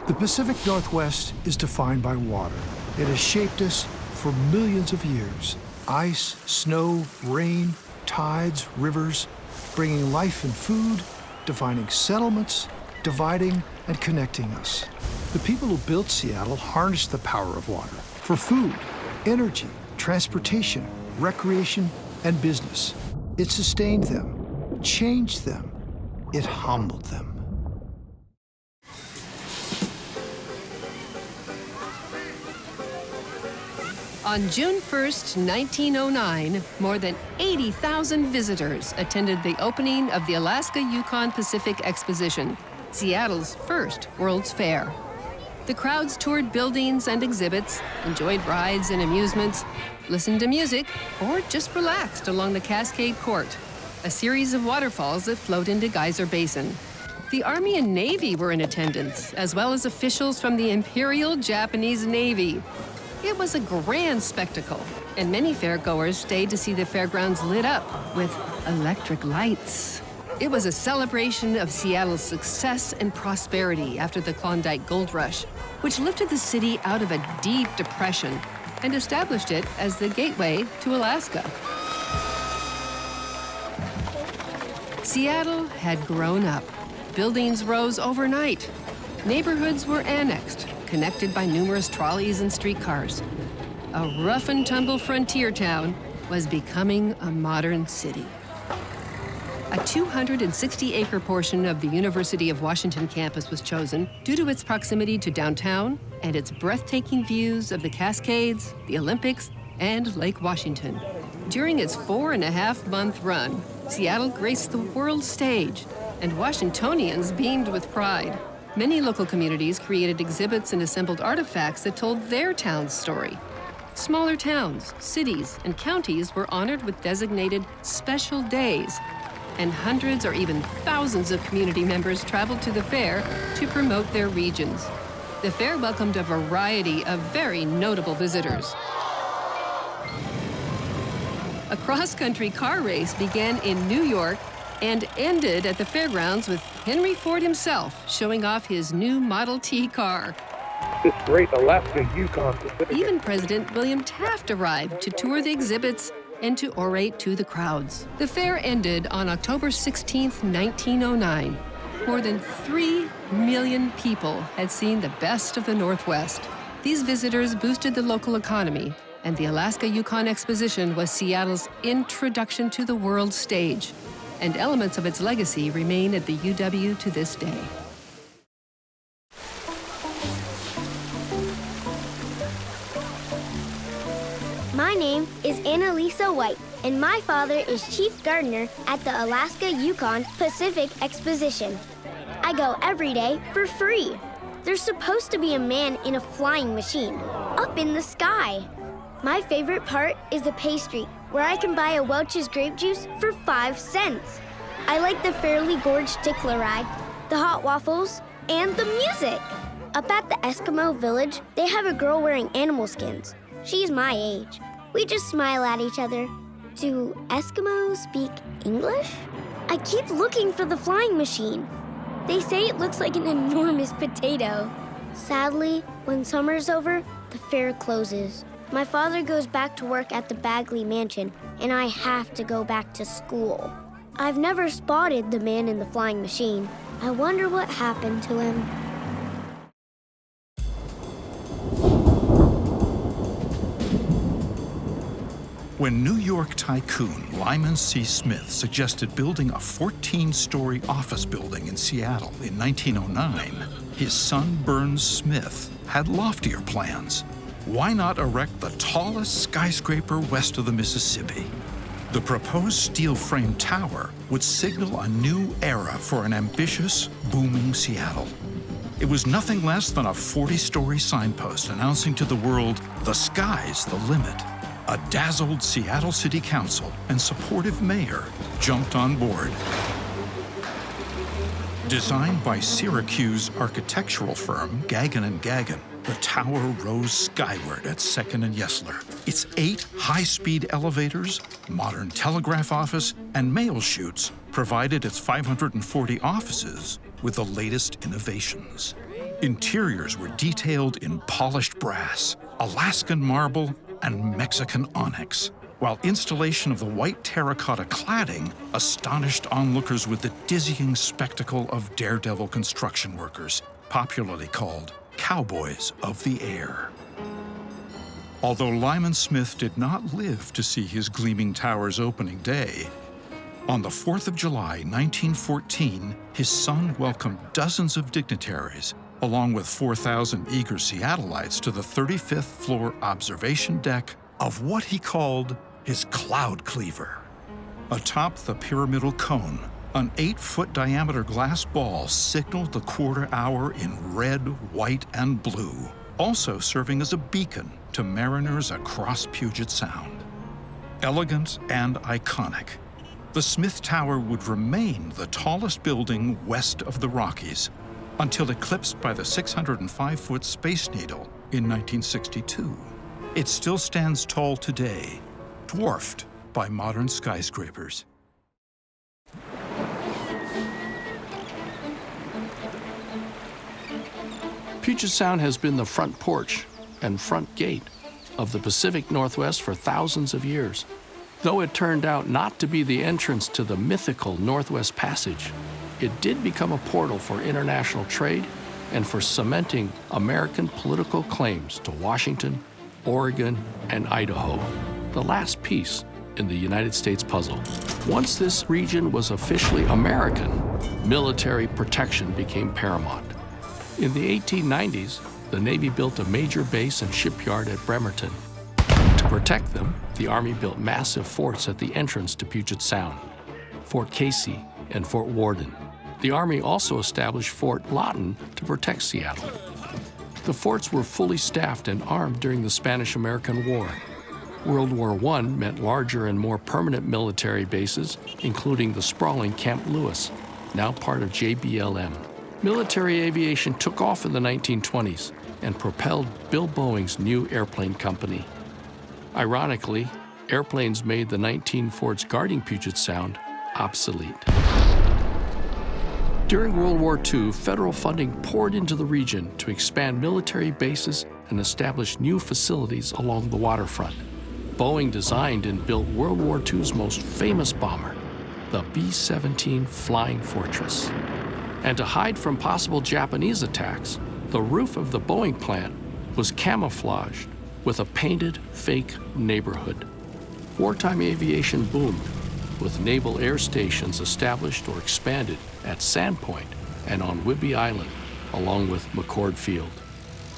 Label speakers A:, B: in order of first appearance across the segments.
A: The Pacific Northwest is defined by water. It has shaped us for millions of years. Ice, snow, rain, tides, rivers, bringing life and food, defining settlements, dividing and connecting us. The people who built Seattle harnessed the power of water for food, energy, transportation, recreation, and business. It sustained them, changed them, it humbled them.
B: On June 1st, 1909, more than 80,000 visitors attended the opening of the Alaska-Yukon-Pacific Exposition, Seattle's first World's Fair. The crowds toured buildings and exhibits, enjoyed rides and amusements, listened to music, or just relaxed along the Cascade Court, a series of waterfalls that flowed into Geyser Basin. The Army and Navy were in attendance, as well as officials from the Imperial Japanese Navy. It was a grand spectacle, and many fairgoers stayed to see the fairgrounds lit up with electric lights. It was a celebration of Seattle's success and prosperity after the Klondike Gold Rush, which lifted the city out of a deep depression and established it as the gateway to Alaska. Seattle had grown up. Buildings rose overnight. Neighborhoods were annexed, connected by numerous trolleys and streetcars. A rough and tumble frontier town was becoming a modern city. A 260-acre portion of the University of Washington campus was chosen due to its proximity to downtown and its breathtaking views of the Cascades, the Olympics, and Lake Washington. During its 4.5-month run, Seattle graced the world stage, and Washingtonians beamed with pride. Many local communities created exhibits and assembled artifacts that told their town's story. Smaller towns, cities, and counties were honored with designated special days, and hundreds or even thousands of community members traveled to the fair to promote their regions. The fair welcomed a variety of very notable visitors. A cross-country car race began in New York and ended at the fairgrounds with Henry Ford himself showing off his new Model T car.
C: This great Alaska-Yukon-Pacific.
B: Even President William Taft arrived to tour the exhibits and to orate to the crowds. The fair ended on October 16, 1909. More than 3 million people had seen the best of the Northwest. These visitors boosted the local economy, and the Alaska-Yukon Exposition was Seattle's introduction to the world stage, and elements of its legacy remain at the UW to this day.
D: My name is Annalisa White, and my father is Chief Gardener at the Alaska-Yukon-Pacific Exposition. I go every day for free. There's supposed to be a man in a flying machine, up in the sky. My favorite part is the pastry, where I can buy a Welch's grape juice for 5 cents. I like the Fairly Gorge tickler ride, the hot waffles, and the music. Up at the Eskimo village, they have a girl wearing animal skins. She's my age. We just smile at each other. Do Eskimos speak English? I keep looking for the flying machine. They say it looks like an enormous potato. Sadly, when summer's over, the fair closes. My father goes back to work at the Bagley Mansion, and I have to go back to school. I've never spotted the man in the flying machine. I wonder what happened to him.
E: When New York tycoon Lyman C. Smith suggested building a 14-story office building in Seattle in 1909, his son Burns Smith had loftier plans. Why not erect the tallest skyscraper west of the Mississippi? The proposed steel-framed tower would signal a new era for an ambitious, booming Seattle. It was nothing less than a 40-story signpost announcing to the world, the sky's the limit. A dazzled Seattle City Council and supportive mayor jumped on board. Designed by Syracuse architectural firm Gagin & Gagin, the tower rose skyward at 2nd and Yesler. Its 8 high-speed elevators, modern telegraph office, and mail chutes provided its 540 offices with the latest innovations. Interiors were detailed in polished brass, Alaskan marble, and Mexican onyx, while installation of the white terracotta cladding astonished onlookers with the dizzying spectacle of daredevil construction workers, popularly called cowboys of the air. Although Lyman Smith did not live to see his gleaming tower's opening day, on the 4th of July, 1914, his son welcomed dozens of dignitaries, along with 4,000 eager Seattleites, to the 35th floor observation deck of what he called his cloud cleaver. Atop the pyramidal cone, an 8-foot diameter glass ball signaled the quarter hour in red, white, and blue, also serving as a beacon to mariners across Puget Sound. Elegant and iconic, the Smith Tower would remain the tallest building west of the Rockies until eclipsed by the 605-foot Space Needle in 1962. It still stands tall today, dwarfed by modern skyscrapers.
F: Puget Sound has been the front porch and front gate of the Pacific Northwest for thousands of years. Though it turned out not to be the entrance to the mythical Northwest Passage, it did become a portal for international trade and for cementing American political claims to Washington, Oregon, and Idaho, the last piece in the United States puzzle. Once this region was officially American, military protection became paramount. In the 1890s, the Navy built a major base and shipyard at Bremerton. To protect them, the Army built massive forts at the entrance to Puget Sound, Fort Casey and Fort Worden. The Army also established Fort Lawton to protect Seattle. The forts were fully staffed and armed during the Spanish-American War. World War I meant larger and more permanent military bases, including the sprawling Camp Lewis, now part of JBLM. Military aviation took off in the 1920s and propelled Bill Boeing's new airplane company. Ironically, airplanes made the 19 forts guarding Puget Sound obsolete. During World War II, federal funding poured into the region to expand military bases and establish new facilities along the waterfront. Boeing designed and built World War II's most famous bomber, the B-17 Flying Fortress. And to hide from possible Japanese attacks, the roof of the Boeing plant was camouflaged with a painted fake neighborhood. Wartime aviation boomed, with naval air stations established or expanded at Sandpoint and on Whidbey Island, along with McCord Field.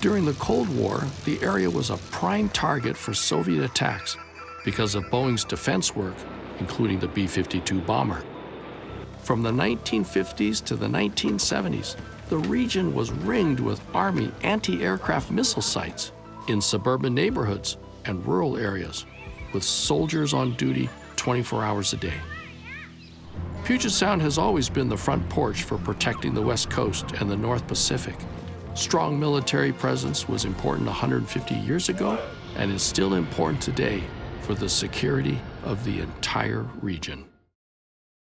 F: During the Cold War, the area was a prime target for Soviet attacks because of Boeing's defense work, including the B-52 bomber. From the 1950s to the 1970s, the region was ringed with Army anti-aircraft missile sites in suburban neighborhoods and rural areas, with soldiers on duty 24 hours a day. Puget Sound has always been the front porch for protecting the West Coast and the North Pacific. Strong military presence was important 150 years ago and is still important today for the security of the entire region.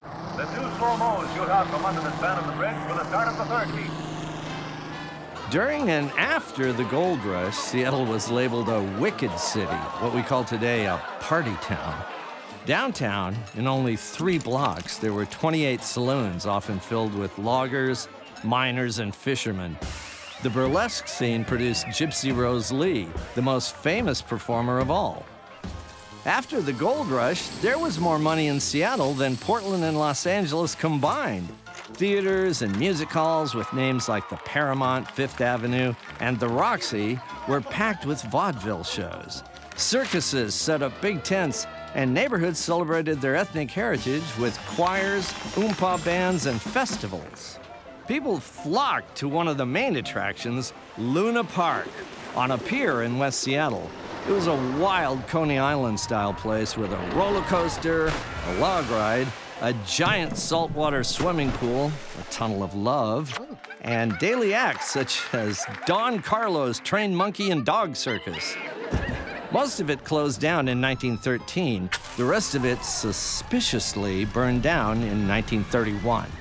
G: The two slow-mos shoot out from under the span of the bridge for the start of the third heat.
H: During and after the gold rush, Seattle was labeled a wicked city, what we call today a party town. Downtown, in only 3 blocks, there were 28 saloons, often filled with loggers, miners, and fishermen. The burlesque scene produced Gypsy Rose Lee, the most famous performer of all. After the gold rush, there was more money in Seattle than Portland and Los Angeles combined. Theaters and music halls with names like the Paramount, Fifth Avenue, and the Roxy were packed with vaudeville shows. Circuses set up big tents, and neighborhoods celebrated their ethnic heritage with choirs, oompa bands, and festivals. people flocked to one of the main attractions, Luna Park, on a pier in West Seattle. It was a wild Coney Island-style place with a roller coaster, a log ride, a giant saltwater swimming pool, a tunnel of love, and daily acts such as Don Carlo's Trained Monkey and Dog Circus. Most of it closed down in 1913. The rest of it suspiciously burned down in 1931.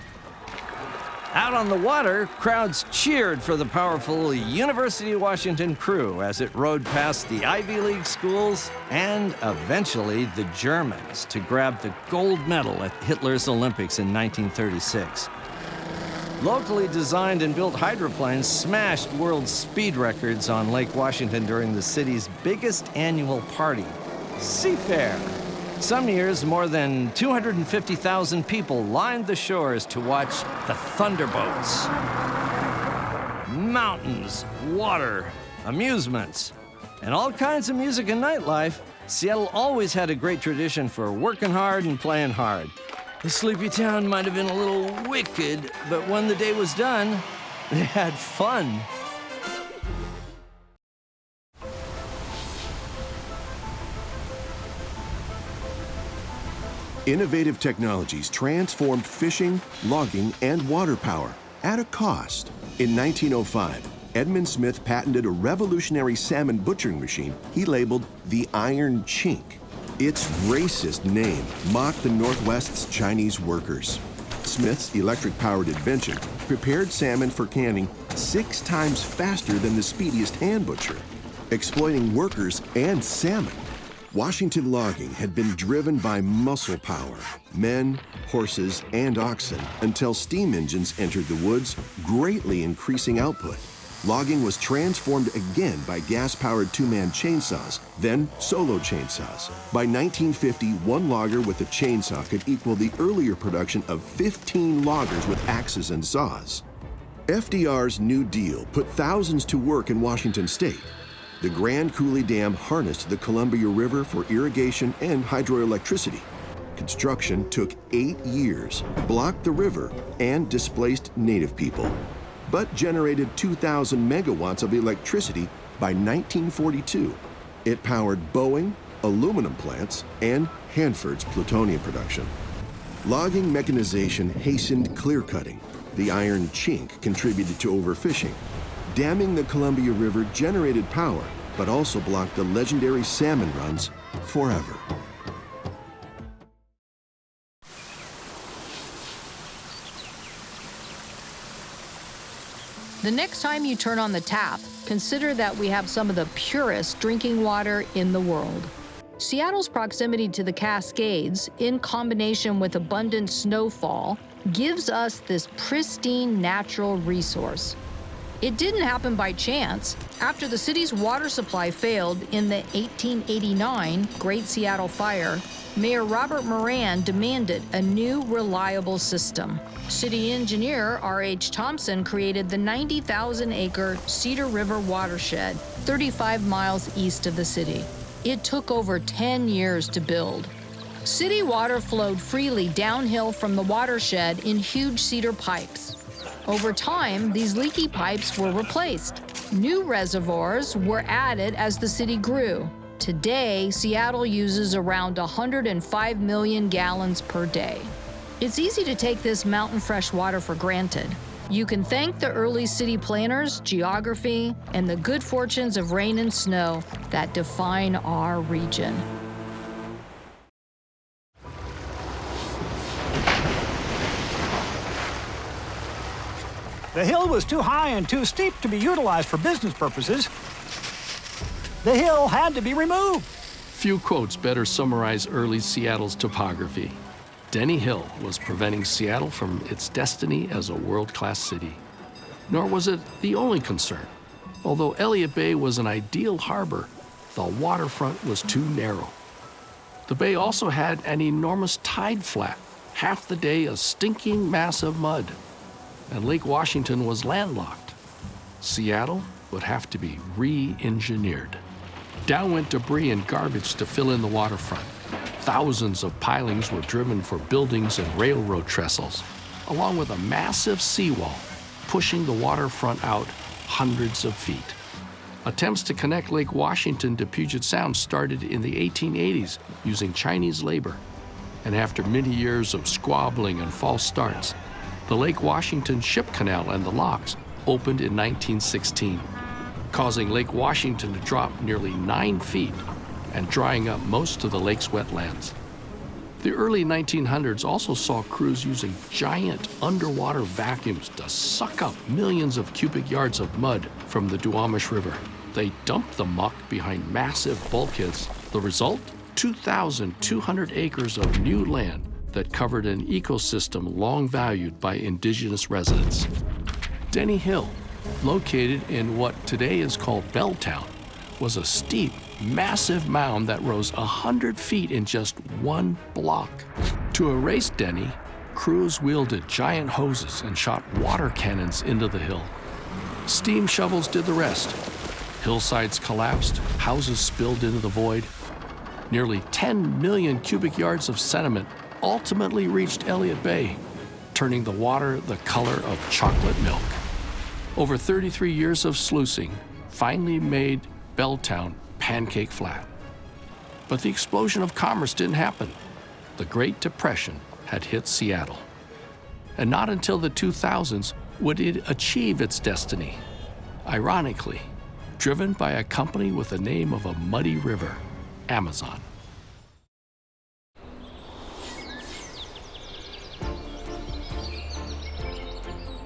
H: Out on the water, crowds cheered for the powerful University of Washington crew as it rode past the Ivy League schools and eventually the Germans to grab the gold medal at Hitler's Olympics in 1936. Locally designed and built hydroplanes smashed world speed records on Lake Washington during the city's biggest annual party, Seafair. Some years, more than 250,000 people lined the shores to watch the thunderbolts. Mountains, water, amusements, and all kinds of music and nightlife. Seattle always had a great tradition for working hard and playing hard. The sleepy town might have been a little wicked, but when the day was done, they had fun.
I: Innovative technologies transformed fishing, logging, and water power at a cost. In 1905, Edmund Smith patented a revolutionary salmon butchering machine he labeled the Iron Chink. Its racist name mocked the Northwest's Chinese workers. Smith's electric-powered invention prepared salmon for canning 6 times faster than the speediest hand butcher, exploiting workers and salmon. Washington logging had been driven by muscle power, men, horses, and oxen, until steam engines entered the woods, greatly increasing output. Logging was transformed again by gas-powered 2-man chainsaws, then solo chainsaws. By 1950, one logger with a chainsaw could equal the earlier production of 15 loggers with axes and saws. FDR's New Deal put thousands to work in Washington state. The Grand Coulee Dam harnessed the Columbia River for irrigation and hydroelectricity. Construction took 8 years, blocked the river, and displaced native people, but generated 2,000 megawatts of electricity by 1942. It powered Boeing, aluminum plants, and Hanford's plutonium production. Logging mechanization hastened clear-cutting. The Iron Chink contributed to overfishing. Damming the Columbia River generated power, but also blocked the legendary salmon runs forever.
J: The next time you turn on the tap, consider that we have some of the purest drinking water in the world. Seattle's proximity to the Cascades, in combination with abundant snowfall, gives us this pristine natural resource. It didn't happen by chance. After the city's water supply failed in the 1889 Great Seattle Fire, Mayor Robert Moran demanded a new, reliable system. City engineer R.H. Thomson created the 90,000-acre Cedar River watershed, 35 miles east of the city. It took over 10 years to build. City water flowed freely downhill from the watershed in huge cedar pipes. Over time, these leaky pipes were replaced. New reservoirs were added as the city grew. Today, Seattle uses around 105 million gallons per day. It's easy to take this mountain fresh water for granted. You can thank the early city planners, geography, and the good fortunes of rain and snow that define our region.
K: The hill was too high and too steep to be utilized for business purposes. The hill had to be removed.
F: Few quotes better summarize early Seattle's topography. Denny Hill was preventing Seattle from its destiny as a world-class city. Nor was it the only concern. Although Elliott Bay was an ideal harbor, the waterfront was too narrow. The bay also had an enormous tide flat, half the day a stinking mass of mud. And Lake Washington was landlocked. Seattle would have to be re-engineered. Down went debris and garbage to fill in the waterfront. Thousands of pilings were driven for buildings and railroad trestles. along with a massive seawall, pushing the waterfront out hundreds of feet. Attempts to connect Lake Washington to Puget Sound started in the 1880s using Chinese labor. And after many years of squabbling and false starts, the Lake Washington Ship Canal and the locks opened in 1916, causing Lake Washington to drop nearly 9 feet and drying up most of the lake's wetlands. The early 1900s also saw crews using giant underwater vacuums to suck up millions of cubic yards of mud from the Duwamish River. They dumped the muck behind massive bulkheads. The result? 2,200 acres of new land that covered an ecosystem long valued by Indigenous residents. Denny Hill, located in what today is called Belltown, was a steep, massive mound that rose 100 feet in just one block. To erase Denny, crews wielded giant hoses and shot water cannons into the hill. Steam shovels did the rest. Hillsides collapsed, houses spilled into the void. Nearly 10 million cubic yards of sediment ultimately reached Elliott Bay, turning the water the color of chocolate milk. Over 33 years of sluicing finally made Belltown pancake flat. But the explosion of commerce didn't happen. The Great Depression had hit Seattle. And not until the 2000s would it achieve its destiny. Ironically, driven by a company with the name of a muddy river, Amazon.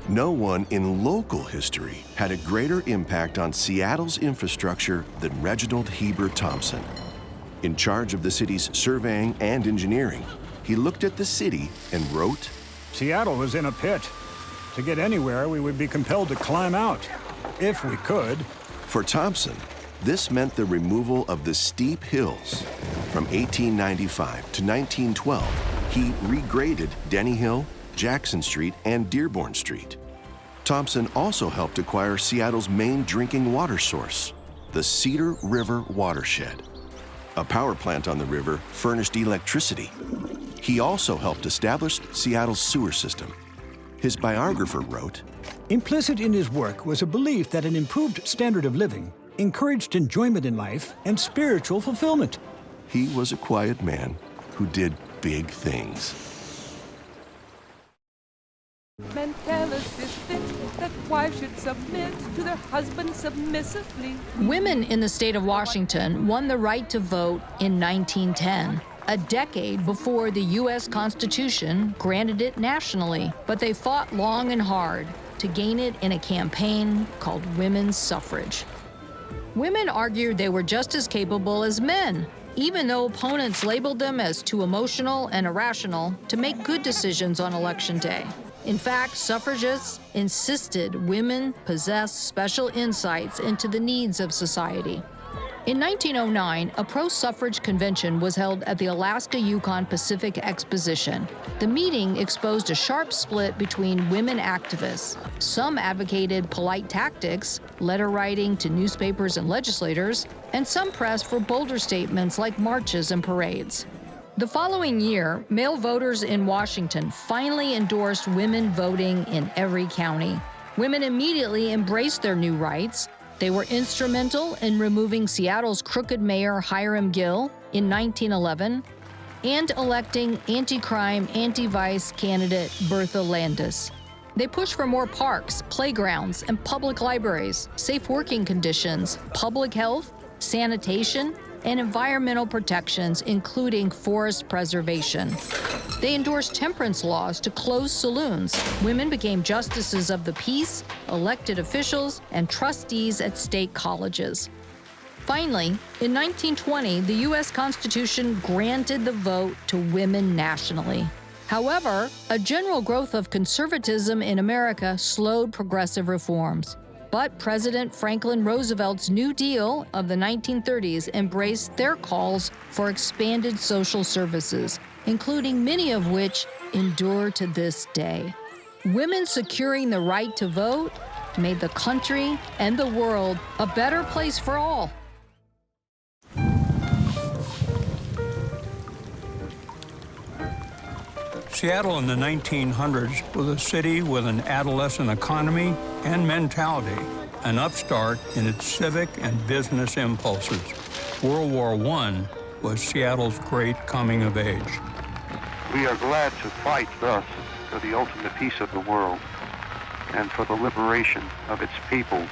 I: No one in local history had a greater impact on Seattle's infrastructure than Reginald Heber Thomson. In charge of the city's surveying and engineering, he looked at the city and wrote,
K: Seattle was in a pit. To get anywhere, we would be compelled to climb out, if we could.
I: For Thomson, this meant the removal of the steep hills. From 1895 to 1912, he regraded Denny Hill, Jackson Street, and Dearborn Street. Thomson also helped acquire Seattle's main drinking water source, the Cedar River watershed. A power plant on the river furnished electricity. He also helped establish Seattle's sewer system. His biographer wrote,
K: Implicit in his work was a belief that an improved standard of living encouraged enjoyment in life and spiritual fulfillment.
I: He was a quiet man who did big things.
L: Men tell us this fit, that wives should submit to their husbands submissively.
J: Women in the state of Washington won the right to vote in 1910, a decade before the U.S. Constitution granted it nationally. But they fought long and hard to gain it in a campaign called women's suffrage. Women argued they were just as capable as men, even though opponents labeled them as too emotional and irrational to make good decisions on Election Day. In fact, suffragists insisted women possess special insights into the needs of society. In 1909, a pro-suffrage convention was held at the Alaska-Yukon-Pacific Exposition. The meeting exposed a sharp split between women activists. Some advocated polite tactics, letter writing to newspapers and legislators, and some pressed for bolder statements like marches and parades. The following year, male voters in Washington finally endorsed women voting in every county. Women immediately embraced their new rights. They were instrumental in removing Seattle's crooked mayor Hiram Gill in 1911 and electing anti-crime, anti-vice candidate Bertha Landis. They pushed for more parks, playgrounds, and public libraries, safe working conditions, public health, sanitation, and environmental protections, including forest preservation. They endorsed temperance laws to close saloons. Women became justices of the peace, elected officials, and trustees at state colleges. Finally, in 1920, the U.S. Constitution granted the vote to women nationally. However, a general growth of conservatism in America slowed progressive reforms. But President Franklin Roosevelt's New Deal of the 1930s embraced their calls for expanded social services, including many of which endure to this day. Women securing the right to vote made the country and the world a better place for all.
M: Seattle in the 1900s was a city with an adolescent economy and mentality, an upstart in its civic and business impulses. World War I was Seattle's great coming of age.
N: We are glad to fight thus for the ultimate peace of the world and for the liberation of its peoples.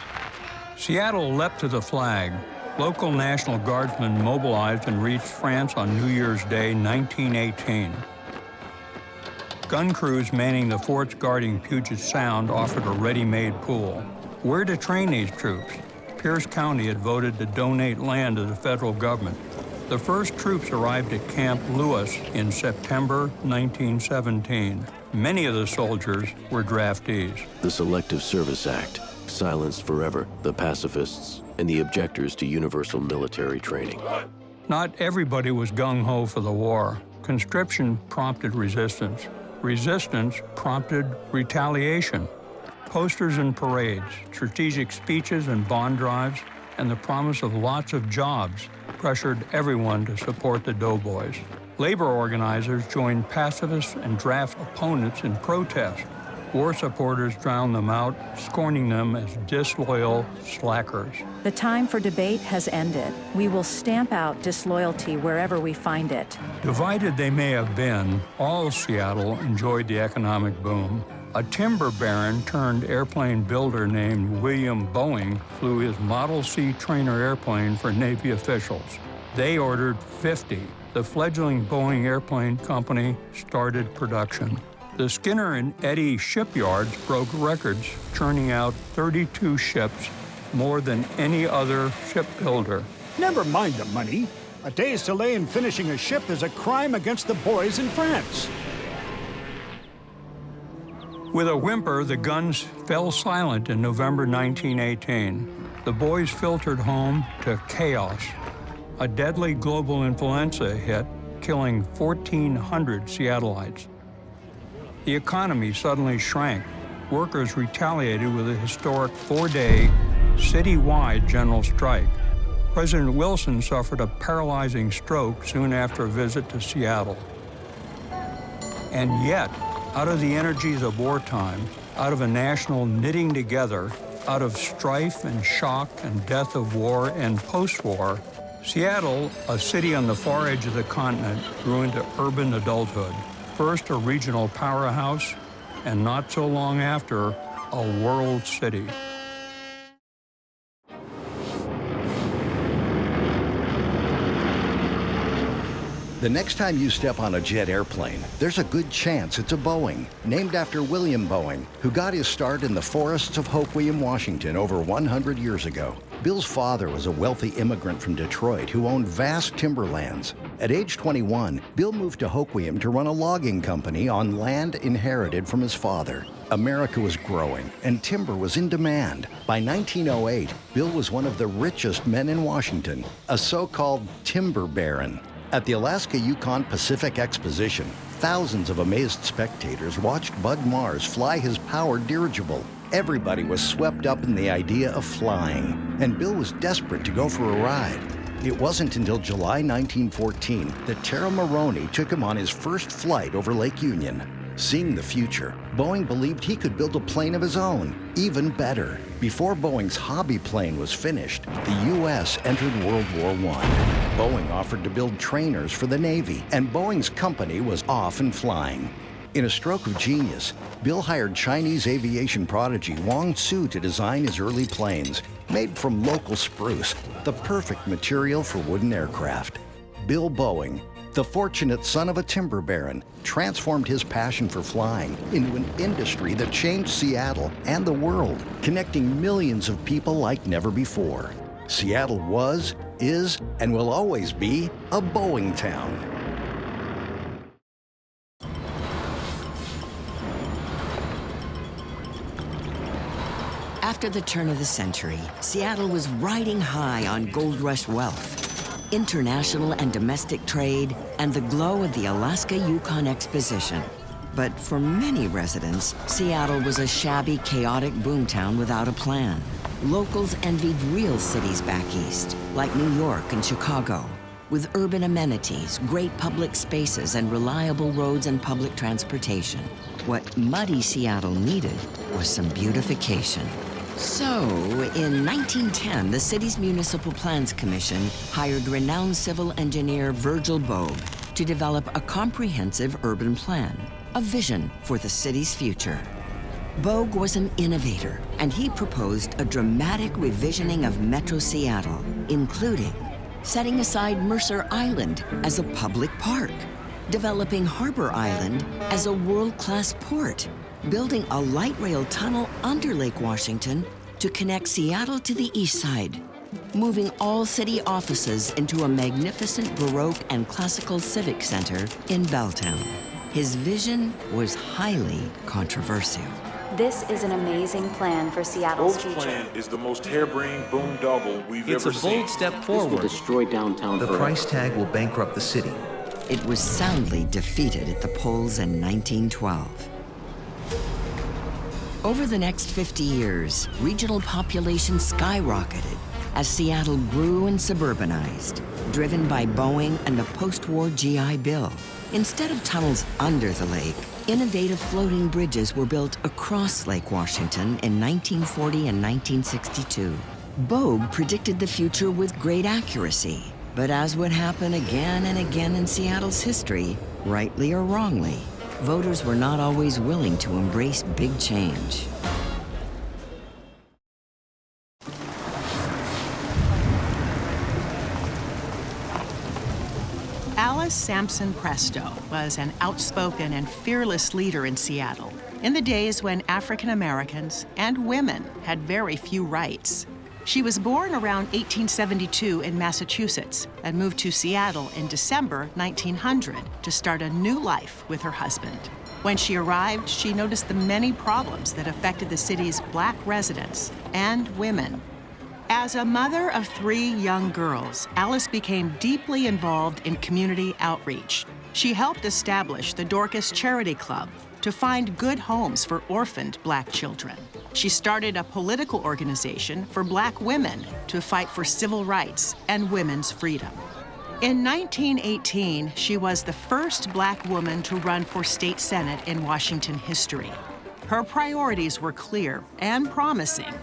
M: Seattle leapt to the flag. Local National Guardsmen mobilized and reached France on New Year's Day, 1918. Gun crews manning the forts guarding Puget Sound offered a ready-made pool. Where to train these troops? Pierce County had voted to donate land to the federal government. The first troops arrived at Camp Lewis in September 1917. Many of the soldiers were draftees.
O: The Selective Service Act silenced forever the pacifists and the objectors to universal military training.
M: Not everybody was gung-ho for the war. Conscription prompted resistance. Resistance prompted retaliation. Posters and parades, strategic speeches and bond drives, and the promise of lots of jobs pressured everyone to support the doughboys. Labor organizers joined pacifists and draft opponents in protest. War supporters drowned them out, scorning them as disloyal slackers.
P: The time for debate has ended. We will stamp out disloyalty wherever we find it.
M: Divided they may have been, all Seattle enjoyed the economic boom. A timber baron turned airplane builder named William Boeing flew his Model C trainer airplane for Navy officials. They ordered 50. The fledgling Boeing Airplane Company started production. The Skinner and Eddy shipyards broke records, churning out 32 ships, more than any other shipbuilder.
K: Never mind the money. A day's delay in finishing a ship is a crime against the boys in France.
M: With a whimper, the guns fell silent in November 1918. The boys filtered home to chaos. A deadly global influenza hit, killing 1,400 Seattleites. The economy suddenly shrank. Workers retaliated with a historic 4-day, citywide general strike. President Wilson suffered a paralyzing stroke soon after a visit to Seattle. And yet, out of the energies of wartime, out of a national knitting together, out of strife and shock and death of war and post-war, Seattle, a city on the far edge of the continent, grew into urban adulthood. First a regional powerhouse, and not so long after, a world city.
Q: The next time you step on a jet airplane, there's a good chance it's a Boeing, named after William Boeing, who got his start in the forests of Hoquiam, Washington over 100 years ago. Bill's father was a wealthy immigrant from Detroit who owned vast timberlands. At age 21, Bill moved to Hoquiam to run a logging company on land inherited from his father. America was growing, and timber was in demand. By 1908, Bill was one of the richest men in Washington, a so-called timber baron. At the Alaska-Yukon-Pacific Exposition, thousands of amazed spectators watched Bud Mars fly his powered dirigible. Everybody was swept up in the idea of flying, and Bill was desperate to go for a ride. It wasn't until July 1914 that Tara Maroney took him on his first flight over Lake Union. Seeing the future, Boeing believed he could build a plane of his own, even better. Before Boeing's hobby plane was finished, the U.S. entered World War I. Boeing offered to build trainers for the Navy, and Boeing's company was off and flying. In a stroke of genius, Bill hired Chinese aviation prodigy Wang Tzu to design his early planes, made from local spruce, the perfect material for wooden aircraft. Bill Boeing, the fortunate son of a timber baron, transformed his passion for flying into an industry that changed Seattle and the world, connecting millions of people like never before. Seattle was, is, and will always be a Boeing town.
R: After the turn of the century, Seattle was riding high on gold rush wealth, international and domestic trade, and the glow of the Alaska-Yukon Exposition. But for many residents, Seattle was a shabby, chaotic boomtown without a plan. Locals envied real cities back east, like New York and Chicago. with urban amenities, great public spaces, and reliable roads and public transportation. What muddy Seattle needed was some beautification. So, in 1910, the city's Municipal Plans Commission hired renowned civil engineer Virgil Bogue to develop a comprehensive urban plan, a vision for the city's future. Bogue was an innovator, and he proposed a dramatic revisioning of Metro Seattle, including setting aside Mercer Island as a public park, developing Harbor Island as a world-class port, building a light rail tunnel under Lake Washington to connect Seattle to the east side, moving all city offices into a magnificent Baroque and classical civic center in Belltown. His vision was highly controversial.
P: This is an amazing plan for Seattle's
S: Bogue's
P: future.
S: plan is the most harebrained boondoggle we've ever seen.
H: It's a bold step forward.
O: Destroy downtown
T: The
O: forever.
T: price tag will bankrupt the city.
R: It was soundly defeated at the polls in 1912. Over the next 50 years, regional population skyrocketed as Seattle grew and suburbanized, driven by Boeing and the post-war GI Bill. Instead of tunnels under the lake, innovative floating bridges were built across Lake Washington in 1940 and 1962. Bogue predicted the future with great accuracy, but as would happen again and again in Seattle's history, rightly or wrongly, voters were not always willing to embrace big change.
U: Alice Sampson Presto was an outspoken and fearless leader in Seattle in the days when African Americans and women had very few rights. She was born around 1872 in Massachusetts and moved to Seattle in December 1900 to start a new life with her husband. When she arrived, she noticed the many problems that affected the city's Black residents and women. As a mother of 3 young girls, Alice became deeply involved in community outreach. She helped establish the Dorcas Charity Club to find good homes for orphaned Black children. She started a political organization for Black women to fight for civil rights and women's freedom. In 1918, she was the first Black woman to run for state senate in Washington history. Her priorities were clear and promising: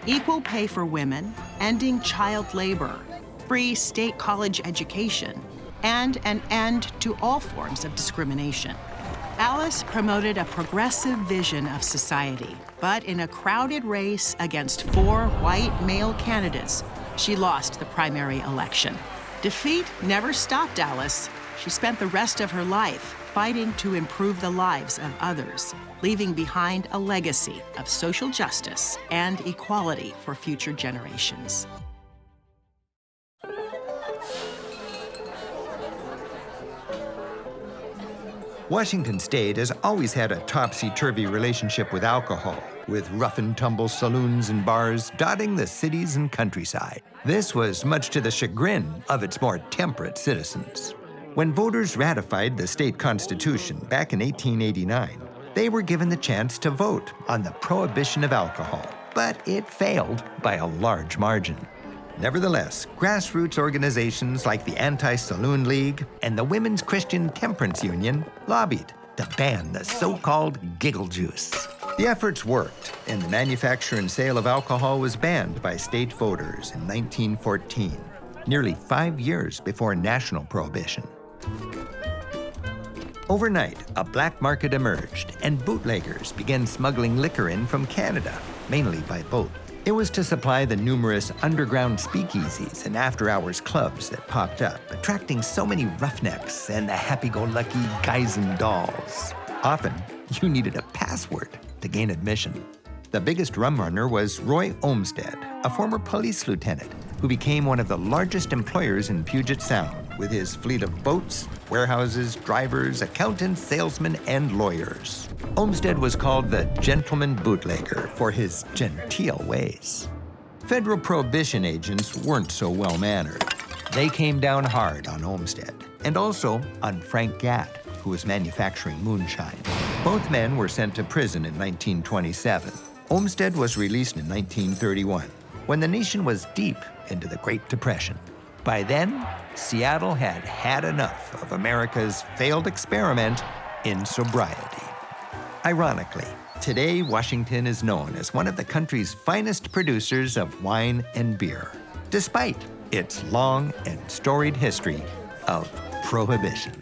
U: equal pay for women, ending child labor, free state college education, and an end to all forms of discrimination. Alice promoted a progressive vision of society, but in a crowded race against 4 white male candidates, she lost the primary election. Defeat never stopped Alice. She spent the rest of her life fighting to improve the lives of others, leaving behind a legacy of social justice and equality for future generations.
V: Washington State has always had a topsy-turvy relationship with alcohol, with rough-and-tumble saloons and bars dotting the cities and countryside. This was much to the chagrin of its more temperate citizens. When voters ratified the state constitution back in 1889, they were given the chance to vote on the prohibition of alcohol, but it failed by a large margin. Nevertheless, grassroots organizations like the Anti-Saloon League and the Women's Christian Temperance Union lobbied to ban the so-called giggle juice. The efforts worked, and the manufacture and sale of alcohol was banned by state voters in 1914, nearly 5 years before national prohibition. Overnight, a black market emerged, and bootleggers began smuggling liquor in from Canada, mainly by boat. It was to supply the numerous underground speakeasies and after-hours clubs that popped up, attracting so many roughnecks and the happy-go-lucky guys and dolls. Often, you needed a password to gain admission. The biggest rum runner was Roy Olmsted, a former police lieutenant who became one of the largest employers in Puget Sound with his fleet of boats, warehouses, drivers, accountants, salesmen, and lawyers. Olmsted was called the gentleman bootlegger for his genteel ways. Federal prohibition agents weren't so well-mannered. They came down hard on Olmsted, and also on Frank Gatt, who was manufacturing moonshine. Both men were sent to prison in 1927. Olmsted was released in 1931, when the nation was deep into the Great Depression. By then, Seattle had had enough of America's failed experiment in sobriety. Ironically, today Washington is known as one of the country's finest producers of wine and beer, despite its long and storied history of Prohibition.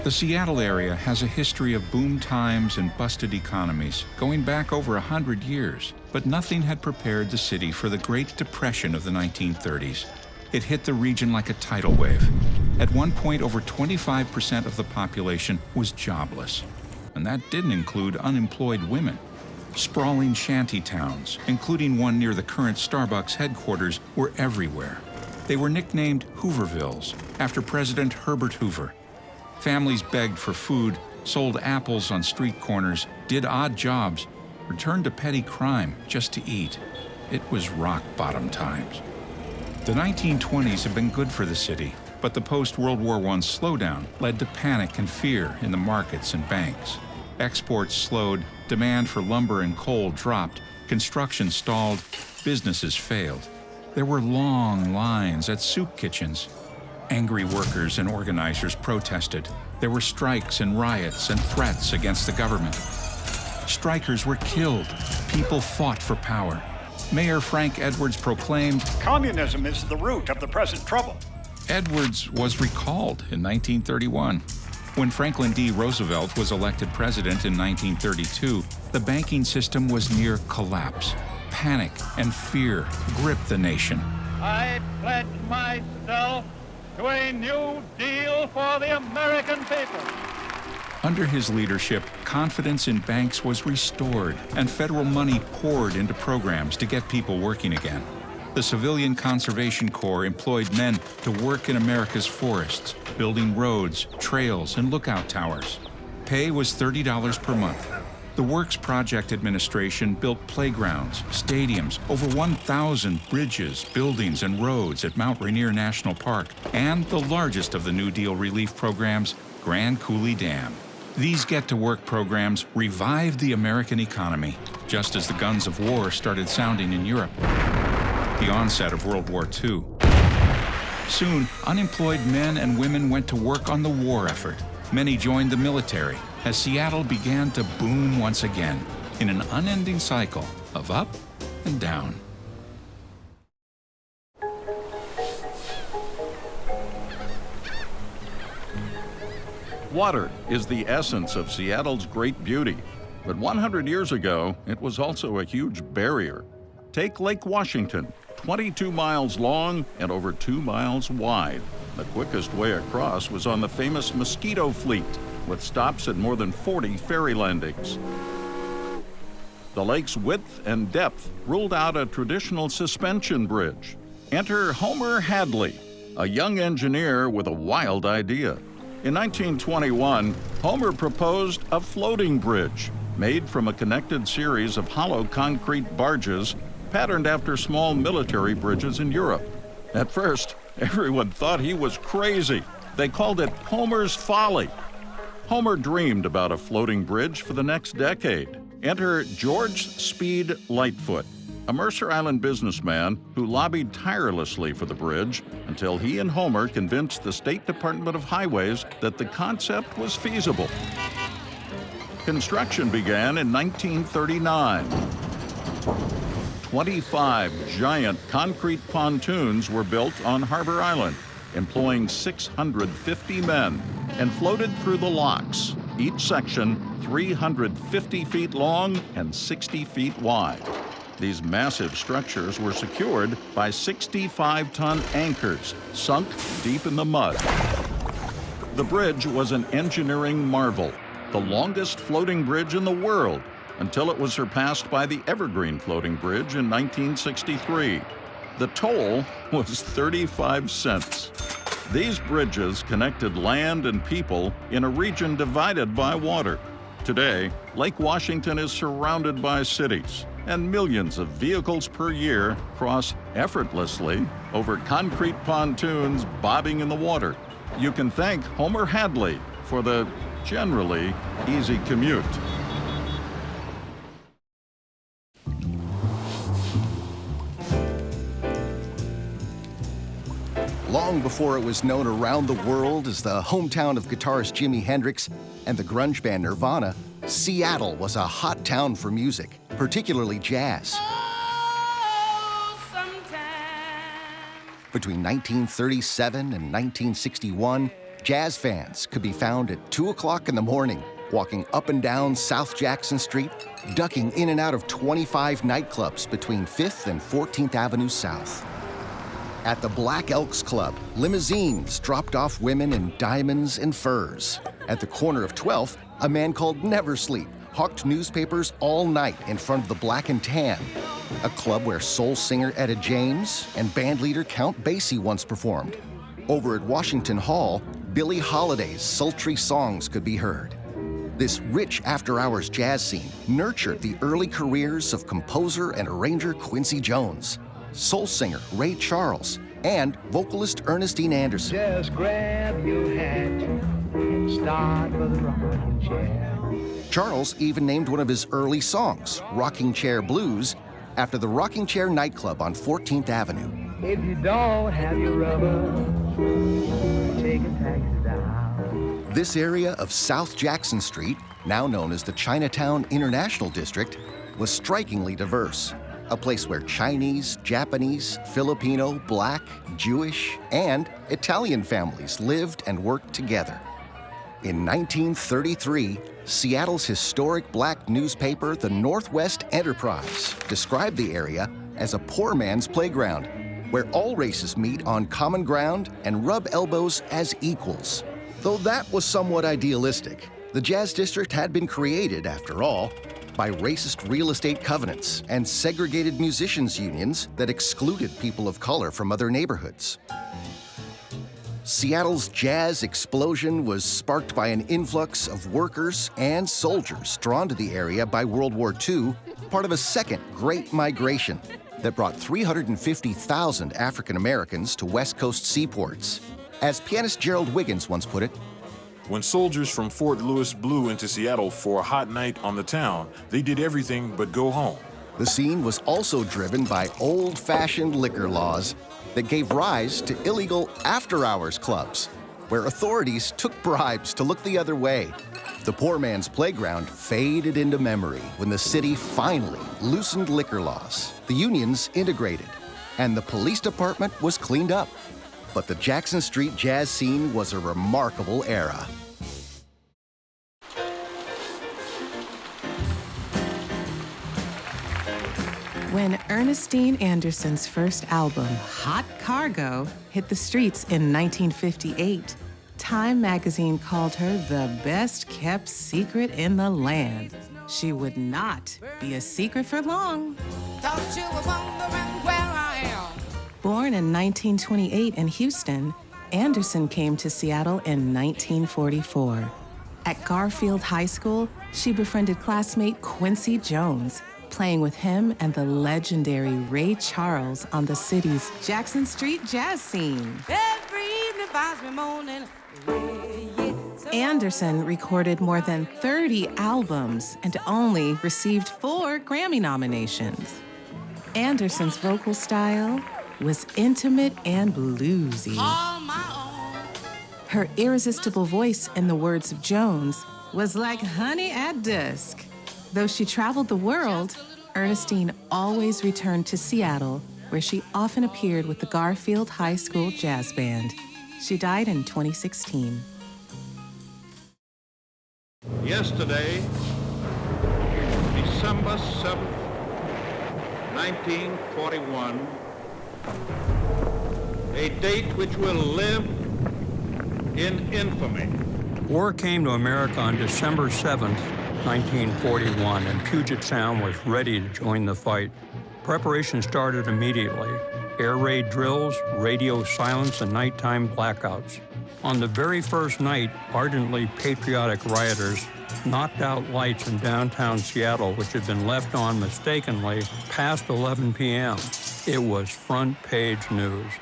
E: The Seattle area has a history of boom times and busted economies going back over 100 years, but nothing had prepared the city for the Great Depression of the 1930s. It hit the region like a tidal wave. At one point, over 25% of the population was jobless, and that didn't include unemployed women. Sprawling shanty towns, including one near the current Starbucks headquarters, were everywhere. They were nicknamed Hoovervilles, after President Herbert Hoover. Families begged for food, sold apples on street corners, did odd jobs, or turned to petty crime just to eat. It was rock-bottom times. The 1920s have been good for the city, but the post-World War I slowdown led to panic and fear in the markets and banks. Exports slowed, demand for lumber and coal dropped, construction stalled, businesses failed. There were long lines at soup kitchens. Angry workers and organizers protested. There were strikes and riots and threats against the government. Strikers were killed. People fought for power. Mayor Frank Edwards proclaimed,
K: "Communism is the root of the present trouble."
E: Edwards was recalled in 1931. When Franklin D. Roosevelt was elected president in 1932, the banking system was near collapse. Panic and fear gripped the nation.
G: I pledge myself to a new deal for the American people.
E: Under his leadership, confidence in banks was restored, and federal money poured into programs to get people working again. The Civilian Conservation Corps employed men to work in America's forests, building roads, trails, and lookout towers. Pay was $30 per month. The Works Project Administration built playgrounds, stadiums, over 1,000 bridges, buildings, and roads at Mount Rainier National Park, and the largest of the New Deal relief programs, Grand Coulee Dam. These get-to-work programs revived the American economy, just as the guns of war started sounding in Europe. The onset of World War II. Soon, unemployed men and women went to work on the war effort. Many joined the military as Seattle began to boom once again in an unending cycle of up and down.
A: Water is the essence of Seattle's great beauty, but 100 years ago, it was also a huge barrier. Take Lake Washington, 22 miles long and over 2 miles wide. The quickest way across was on the famous Mosquito Fleet, with stops at more than 40 ferry landings. The lake's width and depth ruled out a traditional suspension bridge. Enter Homer Hadley, a young engineer with a wild idea. In 1921, Homer proposed a floating bridge made from a connected series of hollow concrete barges patterned after small military bridges in Europe. At first, everyone thought he was crazy. They called it Homer's Folly. Homer dreamed about a floating bridge for the next decade. Enter George Speed Lightfoot, a Mercer Island businessman who lobbied tirelessly for the bridge until he and Homer convinced the State Department of Highways that the concept was feasible. Construction began in 1939. 25 giant concrete pontoons were built on Harbor Island, employing 650 men, and floated through the locks, each section 350 feet long and 60 feet wide. These massive structures were secured by 65-ton anchors sunk deep in the mud. The bridge was an engineering marvel, the longest floating bridge in the world, until it was surpassed by the Evergreen Floating Bridge in 1963. The toll was 35 cents. These bridges connected land and people in a region divided by water. Today, Lake Washington is surrounded by cities, and millions of vehicles per year cross effortlessly over concrete pontoons bobbing in the water. You can thank Homer Hadley for the generally easy commute.
C: long before it was known around the world as the hometown of guitarist Jimi Hendrix and the grunge band Nirvana, Seattle was a hot town for music, particularly jazz. Between 1937 and 1961, jazz fans could be found at 2 o'clock in the morning, walking up and down South Jackson Street, ducking in and out of 25 nightclubs between 5th and 14th Avenue South. At the Black Elks Club, limousines dropped off women in diamonds and furs. At the corner of 12th, a man called Never Sleep hawked newspapers all night in front of the Black and Tan, a club where soul singer Etta James and bandleader Count Basie once performed. Over at Washington Hall, Billie Holiday's sultry songs could be heard. This rich after-hours jazz scene nurtured the early careers of composer and arranger Quincy Jones, soul singer Ray Charles, and vocalist Ernestine Anderson.
T: Just grab your hat and start with the rocking chair.
C: Charles even named one of his early songs, Rocking Chair Blues, after the Rocking Chair nightclub on 14th Avenue.
T: If you don't have your rubber, take a taxi down.
C: This area of South Jackson Street, now known as the Chinatown International District, was strikingly diverse. A place where Chinese, Japanese, Filipino, Black, Jewish, and Italian families lived and worked together. In 1933, Seattle's historic Black newspaper, the Northwest Enterprise, described the area as a poor man's playground, where all races meet on common ground and rub elbows as equals. Though that was somewhat idealistic, the Jazz District had been created, after all, by racist real estate covenants and segregated musicians' unions that excluded people of color from other neighborhoods. Seattle's jazz explosion was sparked by an influx of workers and soldiers drawn to the area by World War II, part of a second Great Migration that brought 350,000 African Americans to West Coast seaports. As pianist Gerald Wiggins once put it,
S: when soldiers from Fort Lewis blew into Seattle for a hot night on the town, they did everything but go home.
C: The scene was also driven by old-fashioned liquor laws that gave rise to illegal after-hours clubs, where authorities took bribes to look the other way. The poor man's playground faded into memory when the city finally loosened liquor laws, the unions integrated, and the police department was cleaned up. But the Jackson Street jazz scene was a remarkable era.
W: When Ernestine Anderson's first album, Hot Cargo, hit the streets in 1958, Time magazine called her the best-kept secret in the land. She would not be a secret for long.
X: Thought you were wondering where I am.
W: Born in 1928 in Houston, Anderson came to Seattle in 1944. At Garfield High School, she befriended classmate Quincy Jones, playing with him and the legendary Ray Charles on the city's Jackson Street jazz scene.
X: Every evening finds me moaning.
W: Anderson recorded more than 30 albums and only received 4 Grammy nominations. Anderson's vocal style was intimate and bluesy. Her irresistible voice, in the words of Jones, was like honey at dusk. Though she traveled the world, Ernestine always returned to Seattle, where she often appeared with the Garfield High School Jazz Band. She died in 2016.
G: Yesterday, December 7th, 1941, a date which will live in infamy.
M: War came to America on December 7th, 1941, and Puget Sound was ready to join the fight. Preparation started immediately. Air raid drills, radio silence, and nighttime blackouts. On the very first night, ardently patriotic rioters knocked out lights in downtown Seattle, which had been left on mistakenly past 11 p.m. It was front-page news.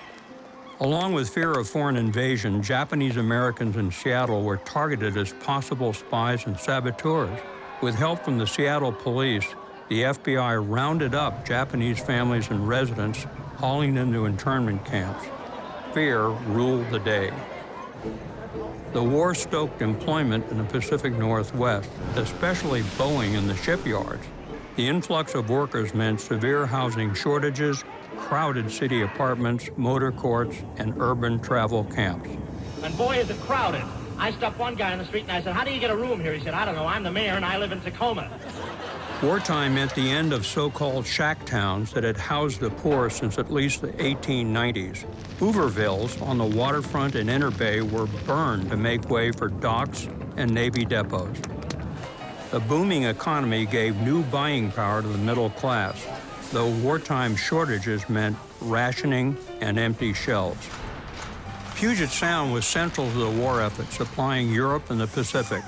M: Along with fear of foreign invasion, Japanese Americans in Seattle were targeted as possible spies and saboteurs. With help from the Seattle police, the FBI rounded up Japanese families and residents, hauling them to internment camps. fear ruled the day. The war stoked employment in the Pacific Northwest, especially Boeing in the shipyards. The influx of workers meant severe housing shortages, crowded city apartments, motor courts, and urban travel camps.
B: And boy, is it crowded. I stopped one guy on the street and I said, "How do you get a room here?" He said, "I don't know, I'm the mayor and I live in Tacoma."
M: Wartime meant the end of so-called shack towns that had housed the poor since at least the 1890s. Hoovervilles on the waterfront and Inner Bay were burned to make way for docks and Navy depots. The booming economy gave new buying power to the middle class, though wartime shortages meant rationing and empty shelves. Puget Sound was central to the war effort, supplying Europe and the Pacific.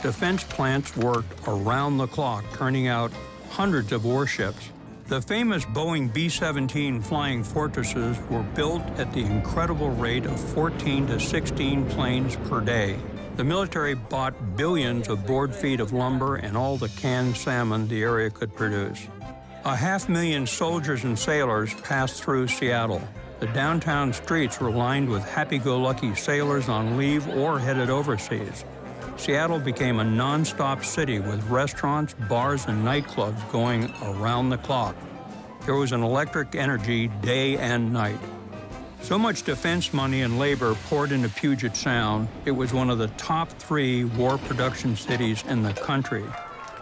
M: Defense plants worked around the clock, turning out hundreds of warships. The famous Boeing B-17 flying fortresses were built at the incredible rate of 14 to 16 planes per day. The military bought billions of board feet of lumber and all the canned salmon the area could produce. 500,000 soldiers and sailors passed through Seattle. The downtown streets were lined with happy-go-lucky sailors on leave or headed overseas. Seattle became a non-stop city with restaurants, bars, and nightclubs going around the clock. There was an electric energy day and night. So much defense money and labor poured into Puget Sound, it was one of the top 3 war production cities in the country.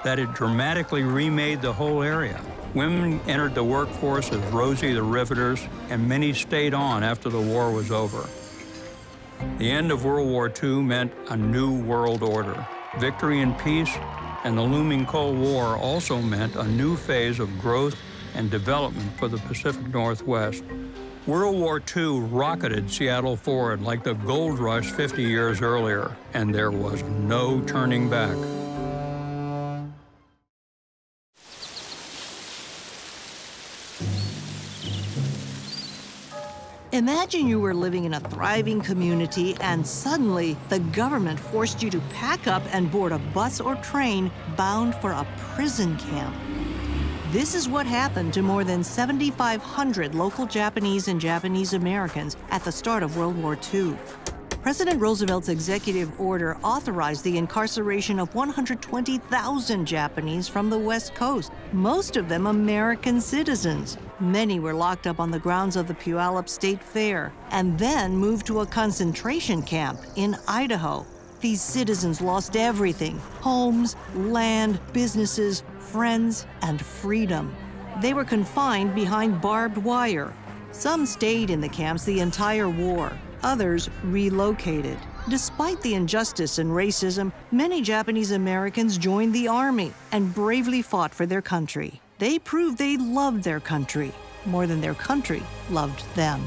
M: That it dramatically remade the whole area. Women entered the workforce as Rosie the Riveters, and many stayed on after the war was over. The end of World War II meant a new world order. Victory and peace, and the looming Cold War also meant a new phase of growth and development for the Pacific Northwest. World War II rocketed Seattle forward like the gold rush 50 years earlier, and there was no turning back.
D: Imagine you were living in a thriving community and suddenly the government forced you to pack up and board a bus or train bound for a prison camp. This is what happened to more than 7,500 local Japanese and Japanese Americans at the start of World War II. President Roosevelt's executive order authorized the incarceration of 120,000 Japanese from the West Coast, most of them American citizens. Many were locked up on the grounds of the Puyallup State Fair and then moved to a concentration camp in Idaho. These citizens lost everything: homes, land, businesses, friends, and freedom. They were confined behind barbed wire. Some stayed in the camps the entire war. Others relocated. Despite the injustice and racism, many Japanese Americans joined the army and bravely fought for their country. They proved they loved their country more than their country loved them.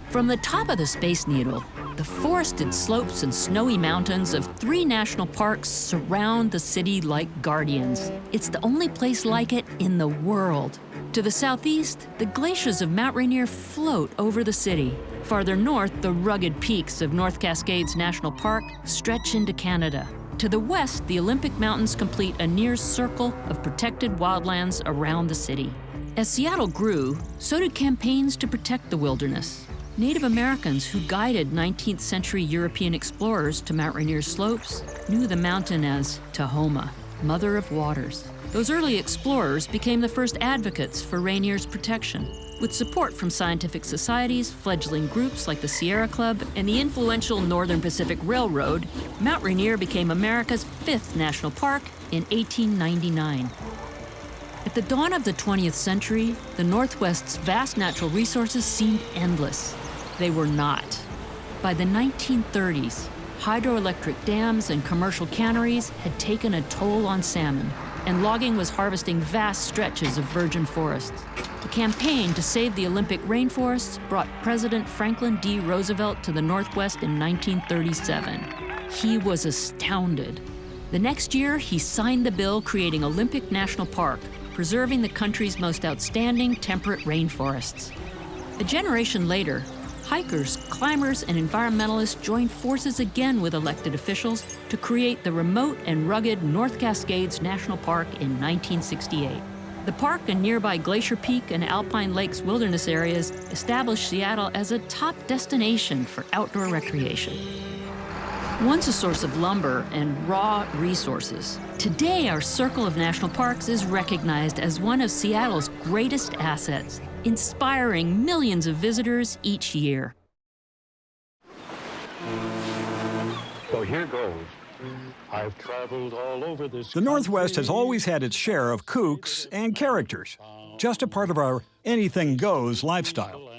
F: From the top of the Space Needle, the forested slopes and snowy mountains of 3 national parks surround the city like guardians. It's the only place like it in the world. To the southeast, the glaciers of Mount Rainier float over the city. Farther north, the rugged peaks of North Cascades National Park stretch into Canada. To the west, the Olympic Mountains complete a near circle of protected wildlands around the city. As Seattle grew, so did campaigns to protect the wilderness. Native Americans who guided 19th century European explorers to Mount Rainier's slopes knew the mountain as Tahoma, Mother of Waters. Those early explorers became the first advocates for Rainier's protection. With support from scientific societies, fledgling groups like the Sierra Club, and the influential Northern Pacific Railroad, Mount Rainier became America's 5th national park in 1899. At the dawn of the 20th century, the Northwest's vast natural resources seemed endless. They were not. By the 1930s, hydroelectric dams and commercial canneries had taken a toll on salmon, and logging was harvesting vast stretches of virgin forests. A campaign to save the Olympic rainforests brought President Franklin D. Roosevelt to the Northwest in 1937. He was astounded. The next year, he signed the bill creating Olympic National Park, preserving the country's most outstanding temperate rainforests. A generation later, Hikers, climbers, and environmentalists joined forces again with elected officials to create the remote and rugged North Cascades National Park in 1968. The park and nearby Glacier Peak and Alpine Lakes wilderness areas established Seattle as a top destination for outdoor recreation. Once a source of lumber and raw resources, today our circle of national parks is recognized as one of Seattle's greatest assets, inspiring millions of visitors each year.
I: So here goes. I've traveled all over this.
K: The Northwest has always had its share of kooks and characters, just a part of our anything goes lifestyle.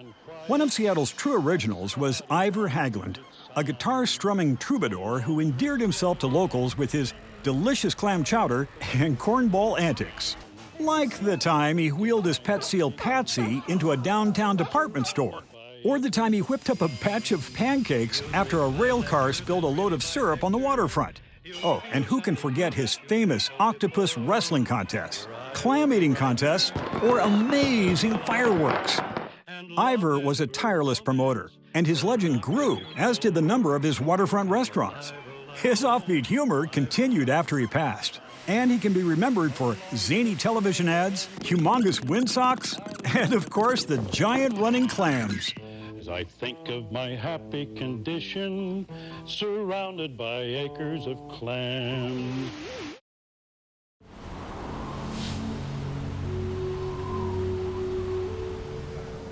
K: One of Seattle's true originals was Ivar Haglund, a guitar-strumming troubadour who endeared himself to locals with his delicious clam chowder and cornball antics. Like the time he wheeled his pet seal Patsy into a downtown department store, or the time he whipped up a batch of pancakes after a rail car spilled a load of syrup on the waterfront. Oh, and who can forget his famous octopus wrestling contests, clam eating contests, or amazing fireworks? Ivar was a tireless promoter, and his legend grew, as did the number of his waterfront restaurants. His offbeat humor continued after he passed, and he can be remembered for zany television ads, humongous windsocks, and of course the giant running clams.
I: As I think of my happy condition, surrounded by acres of clams.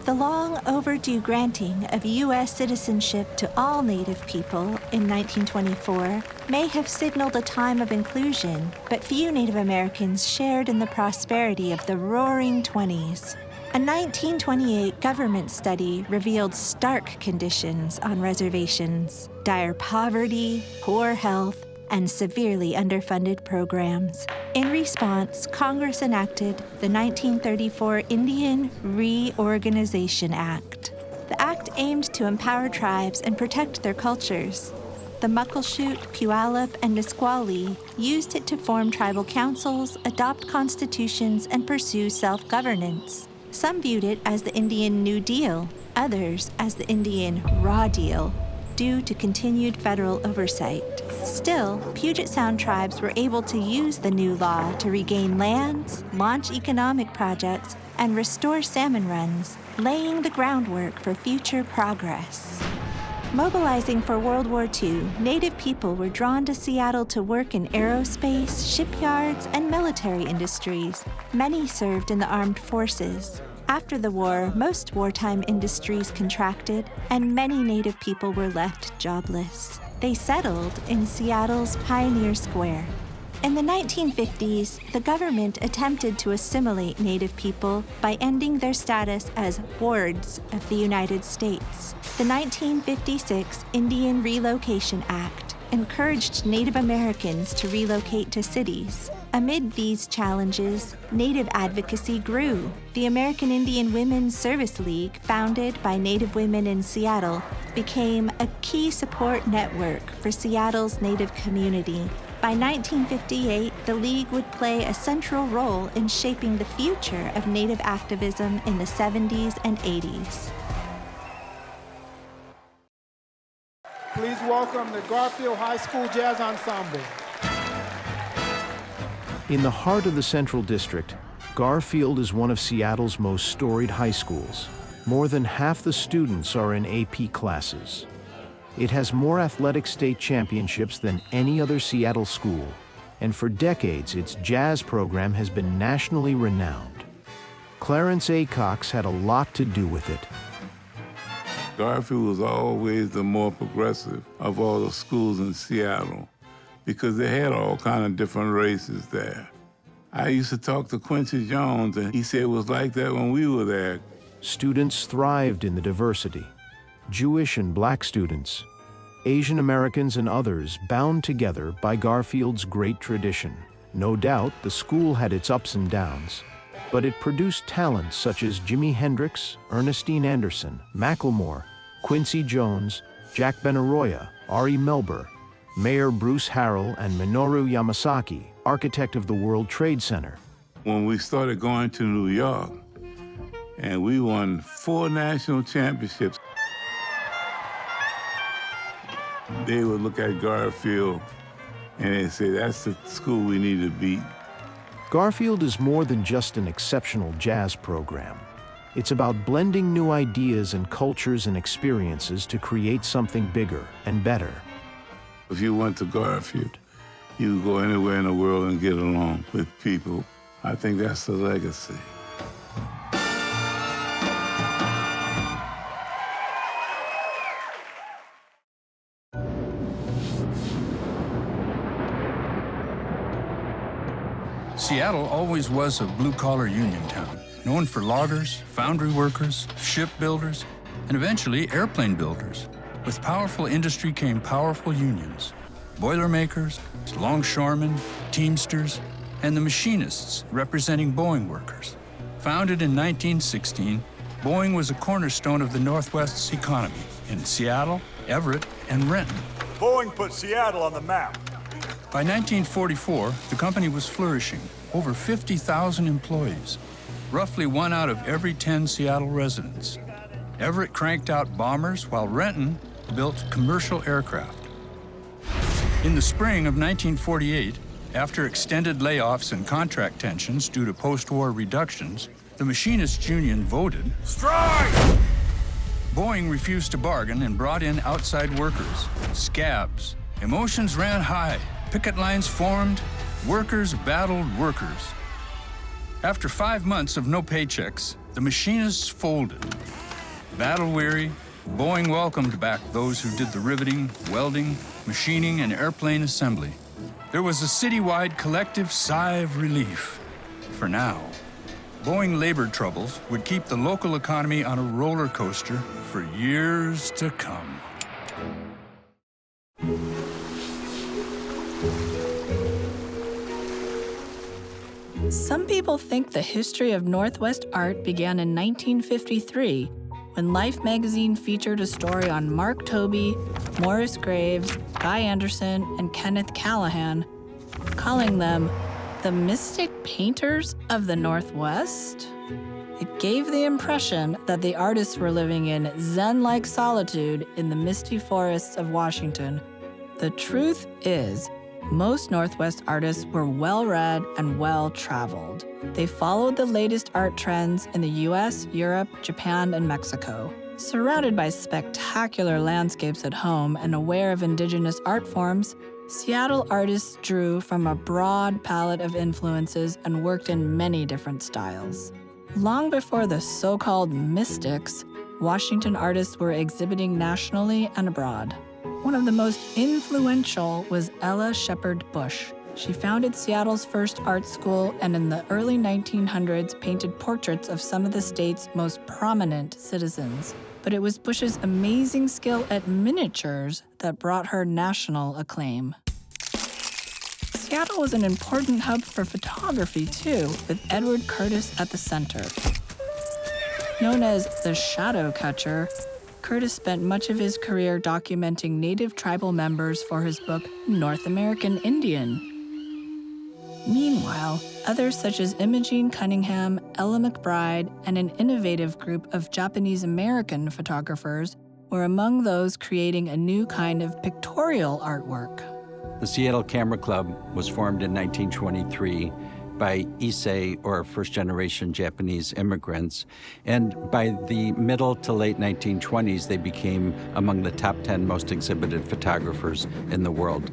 J: The long overdue granting of U.S. citizenship to all Native people in 1924 may have signaled a time of inclusion, but few Native Americans shared in the prosperity of the Roaring '20s. A 1928 government study revealed stark conditions on reservations, dire poverty, poor health, and severely underfunded programs. In response, Congress enacted the 1934 Indian Reorganization Act. The act aimed to empower tribes and protect their cultures. The Muckleshoot, Puyallup, and Nisqually used it to form tribal councils, adopt constitutions, and pursue self-governance. Some viewed it as the Indian New Deal, others as the Indian Raw Deal, due to continued federal oversight. Still, Puget Sound tribes were able to use the new law to regain lands, launch economic projects, and restore salmon runs, laying the groundwork for future progress. Mobilizing for World War II, Native people were drawn to Seattle to work in aerospace, shipyards, and military industries. Many served in the armed forces. After the war, most wartime industries contracted, and many Native people were left jobless. They settled in Seattle's Pioneer Square. In the 1950s, the government attempted to assimilate Native people by ending their status as wards of the United States. The 1956 Indian Relocation Act encouraged Native Americans to relocate to cities. Amid these challenges, Native advocacy grew. The American Indian Women's Service League, founded by Native women in Seattle, became a key support network for Seattle's Native community. By 1958, the League would play a central role in shaping the future of Native activism in the 70s and 80s.
L: Please welcome the Garfield High School Jazz Ensemble.
N: In the heart of the Central District, Garfield is one of Seattle's most storied high schools. More than half the students are in AP classes. It has more athletic state championships than any other Seattle school, and for decades its jazz program has been nationally renowned. Clarence A. Cox had a lot to do with it.
Y: Garfield was always the more progressive of all the schools in Seattle because they had all kind of different races there. I used to talk to Quincy Jones, and he said it was like that when we were there.
N: Students thrived in the diversity. Jewish and black students, Asian Americans and others bound together by Garfield's great tradition. No doubt the school had its ups and downs, but it produced talents such as Jimi Hendrix, Ernestine Anderson, Macklemore, Quincy Jones, Jack Benaroya, Ari Melber, Mayor Bruce Harrell, and Minoru Yamasaki, architect of the World Trade Center.
Y: When we started going to New York, and we won 4 national championships. they would look at Garfield and they'd say, that's the school we need to beat.
N: Garfield is more than just an exceptional jazz program. It's about blending new ideas and cultures and experiences to create something bigger and better.
Y: If you went to Garfield, you could go anywhere in the world and get along with people. I think that's the legacy.
M: Seattle always was a blue-collar union town, known for loggers, foundry workers, shipbuilders, and eventually airplane builders. With powerful industry came powerful unions. Boilermakers, longshoremen, teamsters, and the machinists representing Boeing workers. Founded in 1916, Boeing was a cornerstone of the Northwest's economy in Seattle, Everett, and Renton.
H: Boeing put Seattle on the map.
M: By 1944, the company was flourishing, over 50,000 employees, roughly 1 out of every 10 Seattle residents. Everett cranked out bombers while Renton built commercial aircraft. In the spring of 1948, after extended layoffs and contract tensions due to post-war reductions, the Machinists' Union voted,
H: strike!
M: Boeing refused to bargain and brought in outside workers, scabs. Emotions ran high. Picket lines formed, workers battled workers. After 5 months of no paychecks, the machinists folded. Battle-weary, Boeing welcomed back those who did the riveting, welding, machining, and airplane assembly. There was a citywide collective sigh of relief. For now, Boeing labor troubles would keep the local economy on a roller coaster for years to come.
O: Some people think the history of Northwest art began in 1953, when Life magazine featured a story on Mark Tobey, Morris Graves, Guy Anderson, and Kenneth Callahan, calling them the mystic painters of the Northwest. It gave the impression that the artists were living in Zen-like solitude in the misty forests of Washington. The truth is, most Northwest artists were well-read and well-traveled. They followed the latest art trends in the US, Europe, Japan, and Mexico. Surrounded by spectacular landscapes at home and aware of Indigenous art forms, Seattle artists drew from a broad palette of influences and worked in many different styles. Long before the so-called mystics, Washington artists were exhibiting nationally and abroad. One of the most influential was Ella Shepherd Bush. She founded Seattle's first art school and in the early 1900s painted portraits of some of the state's most prominent citizens. But it was Bush's amazing skill at miniatures that brought her national acclaim. Seattle was an important hub for photography, too, with Edward Curtis at the center. Known as the Shadow Catcher, Curtis spent much of his career documenting native tribal members for his book, North American Indian. Meanwhile, others such as Imogene Cunningham, Ella McBride, and an innovative group of Japanese-American photographers were among those creating a new kind of pictorial artwork.
P: The Seattle Camera Club was formed in 1923 by Issei, or first-generation Japanese immigrants, and by the middle to late 1920s, they became among the top 10 most exhibited photographers in the world.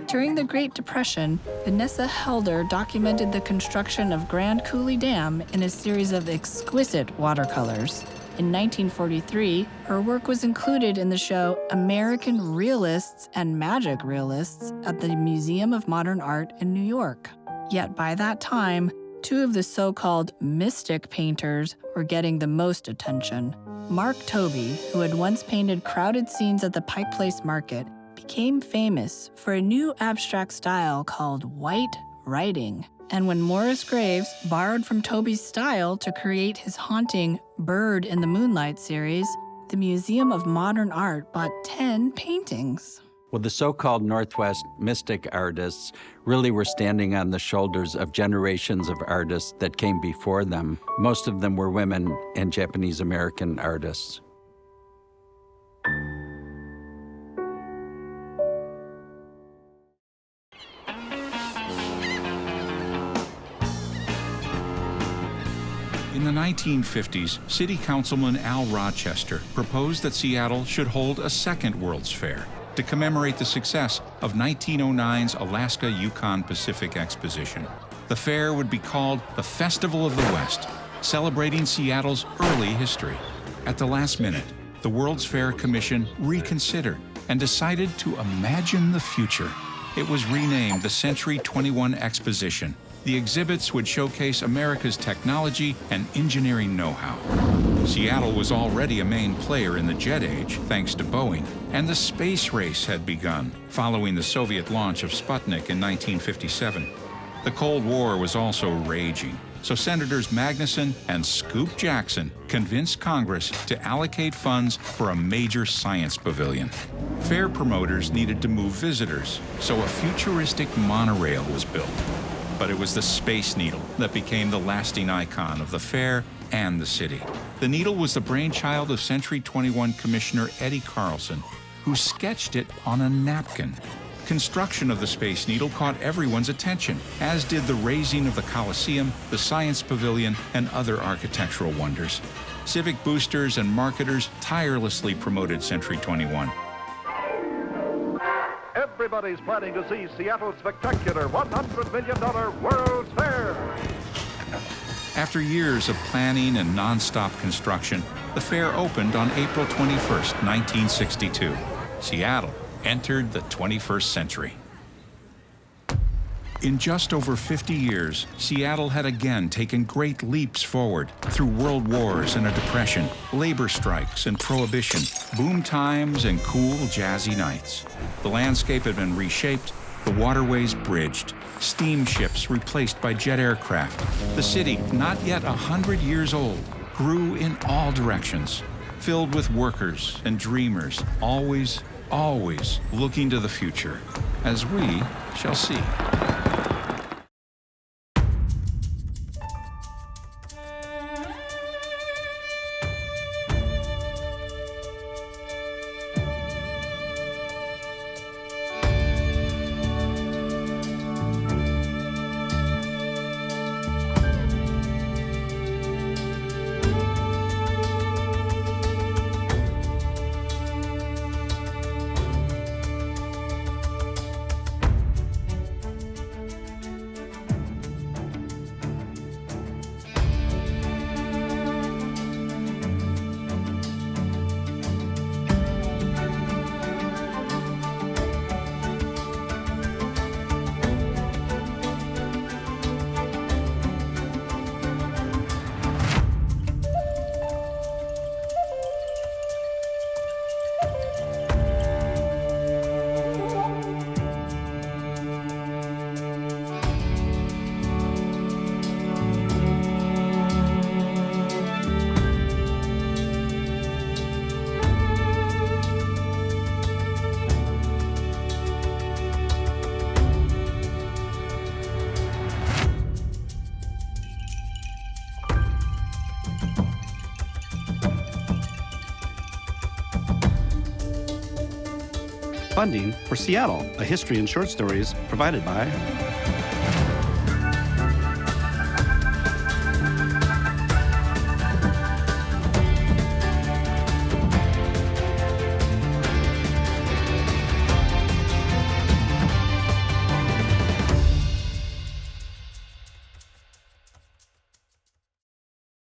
O: During the Great Depression, Vanessa Helder documented the construction of Grand Coulee Dam in a series of exquisite watercolors. In 1943, her work was included in the show American Realists and Magic Realists at the Museum of Modern Art in New York. Yet by that time, two of the so-called mystic painters were getting the most attention. Mark Tobey, who had once painted crowded scenes at the Pike Place Market, became famous for a new abstract style called white writing. And when Morris Graves borrowed from Tobey's style to create his haunting Bird in the Moonlight series, the Museum of Modern Art bought 10 paintings.
P: Well, the so-called Northwest mystic artists really were standing on the shoulders of generations of artists that came before them. Most of them were women and Japanese-American artists.
E: In the 1950s, City Councilman Al Rochester proposed that Seattle should hold a second World's Fair to commemorate the success of 1909's Alaska-Yukon-Pacific Exposition. The fair would be called the Festival of the West, celebrating Seattle's early history. At the last minute, the World's Fair Commission reconsidered and decided to imagine the future. It was renamed the Century 21 Exposition. The exhibits would showcase America's technology and engineering know-how. Seattle was already a main player in the jet age, thanks to Boeing, and the space race had begun, following the Soviet launch of Sputnik in 1957. The Cold War was also raging, so Senators Magnuson and Scoop Jackson convinced Congress to allocate funds for a major science pavilion. Fair promoters needed to move visitors, so a futuristic monorail was built. But it was the Space Needle that became the lasting icon of the fair and the city. The needle was the brainchild of Century 21 Commissioner Eddie Carlson, who sketched it on a napkin. Construction of the Space Needle caught everyone's attention, as did the raising of the Coliseum, the Science Pavilion, and other architectural wonders. Civic boosters and marketers tirelessly promoted Century 21.
Q: Everybody's planning to see Seattle's spectacular $100 million World's Fair.
E: After years of planning and non-stop construction, the fair opened on April 21st, 1962. Seattle entered the 21st century. In just over 50 years, Seattle had again taken great leaps forward through world wars and a depression, labor strikes and prohibition, boom times and cool, jazzy nights. The landscape had been reshaped, the waterways bridged, steamships replaced by jet aircraft. The city, not yet 100 years old, grew in all directions, filled with workers and dreamers, always looking to the future, as we shall see.
R: Funding for Seattle, a history in short stories provided by